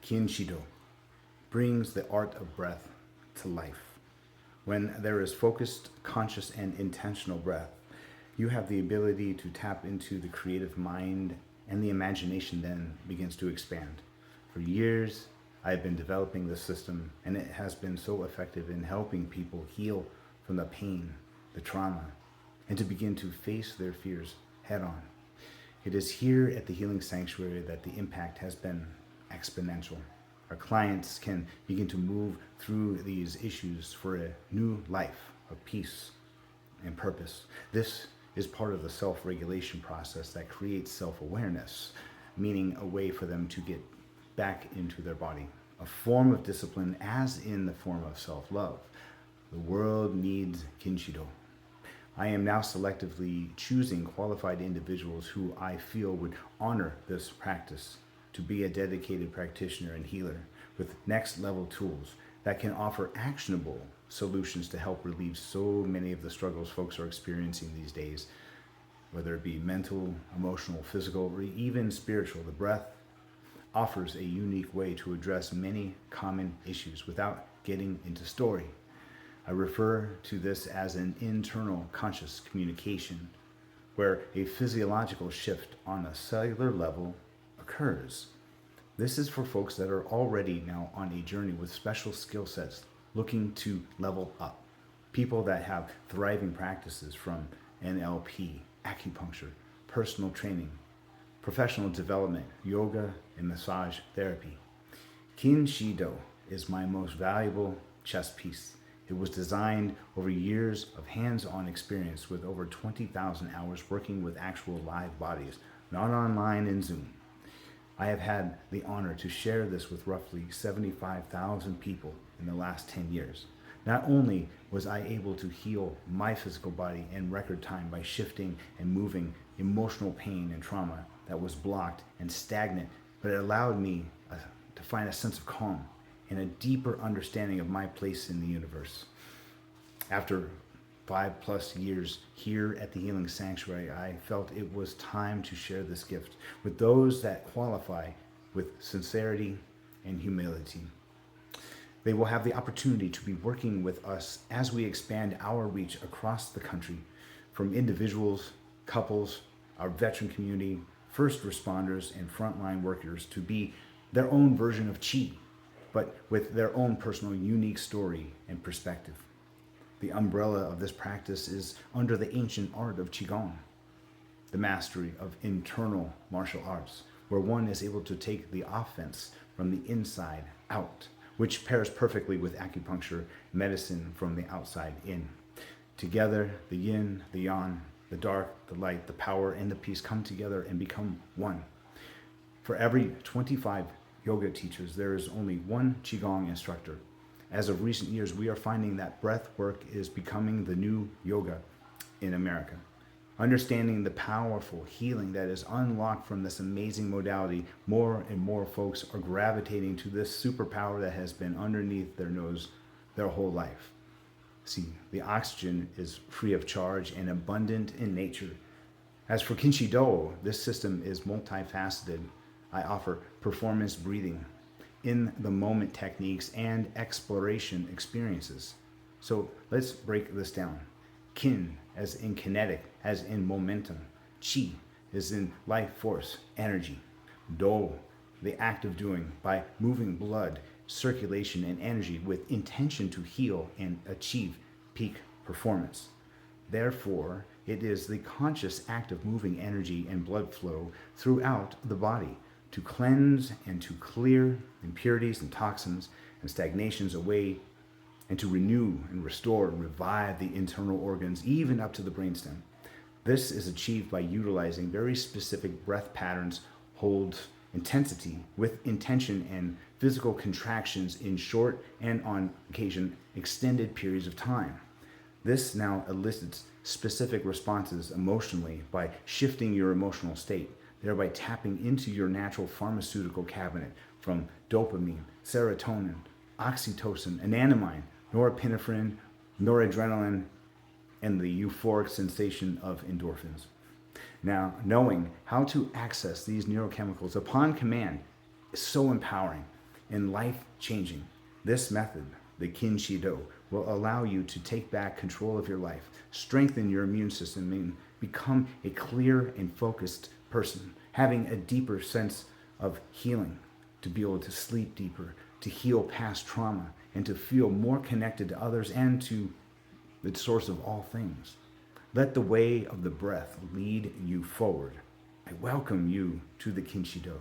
KINCHIDO brings the art of breath to life. When there is focused, conscious, and intentional breath, you have the ability to tap into the creative mind, and the imagination then begins to expand. For years, I have been developing this system, and it has been so effective in helping people heal from the pain, the trauma, and to begin to face their fears head on. It is here at the Healing Sanctuary that the impact has been exponential. Our clients can begin to move through these issues for a new life of peace and purpose. This is part of the self-regulation process that creates self-awareness, meaning a way for them to get back into their body, a form of discipline as in the form of self-love. The world needs KINCHIDO. I am now selectively choosing qualified individuals who I feel would honor this practice to be a dedicated practitioner and healer with next level tools that can offer actionable solutions to help relieve so many of the struggles folks are experiencing these days, whether it be mental, emotional, physical, or even spiritual. The breath offers a unique way to address many common issues without getting into story. I refer to this as an internal conscious communication, where a physiological shift on a cellular level occurs. This is for folks that are already now on a journey with special skill sets looking to level up. People that have thriving practices from NLP, acupuncture, personal training, professional development, yoga, and massage therapy. KINCHIDO is my most valuable chess piece. It was designed over years of hands-on experience with over 20,000 hours working with actual live bodies, not online in Zoom. I have had the honor to share this with roughly 75,000 people in the last 10 years. Not only was I able to heal my physical body in record time by shifting and moving emotional pain and trauma that was blocked and stagnant, but it allowed me to find a sense of calm and a deeper understanding of my place in the universe. After 5+ years here at the Healing Sanctuary, I felt it was time to share this gift with those that qualify with sincerity and humility. They will have the opportunity to be working with us as we expand our reach across the country, from individuals, couples, our veteran community, first responders, and frontline workers to be their own version of Chi, but with their own personal unique story and perspective. The umbrella of this practice is under the ancient art of Qigong, the mastery of internal martial arts, where one is able to take the offense from the inside out, which pairs perfectly with acupuncture medicine from the outside in. Together, the yin, the yang, the dark, the light, the power, and the peace come together and become one. For every 25 yoga teachers, there is only one Qigong instructor. As of recent years, we are finding that breath work is becoming the new yoga in America. Understanding the powerful healing that is unlocked from this amazing modality, more and more folks are gravitating to this superpower that has been underneath their nose their whole life. See, the oxygen is free of charge and abundant in nature. As for KINCHIDO, this system is multifaceted. I offer performance breathing, in the moment techniques, and exploration experiences. So let's break this down. Kin, as in kinetic, as in momentum. Chi, as in life force, energy. Do, the act of doing, by moving blood, circulation, and energy with intention to heal and achieve peak performance. Therefore, it is the conscious act of moving energy and blood flow throughout the body to cleanse and to clear impurities and toxins and stagnations away, and to renew and restore and revive the internal organs, even up to the brainstem. This is achieved by utilizing very specific breath patterns, holds, intensity with intention, and physical contractions in short and, on occasion, extended periods of time. This now elicits specific responses emotionally by shifting your emotional state, thereby tapping into your natural pharmaceutical cabinet from dopamine, serotonin, oxytocin, anadmine, norepinephrine, noradrenaline, and the euphoric sensation of endorphins. Now, knowing how to access these neurochemicals upon command is so empowering. and life-changing. This method, the KINCHIDO, will allow you to take back control of your life, strengthen your immune system, and become a clear and focused person, having a deeper sense of healing, to be able to sleep deeper, to heal past trauma, and to feel more connected to others and to the source of all things. Let the way of the breath lead you forward. I welcome you to the KINCHIDO.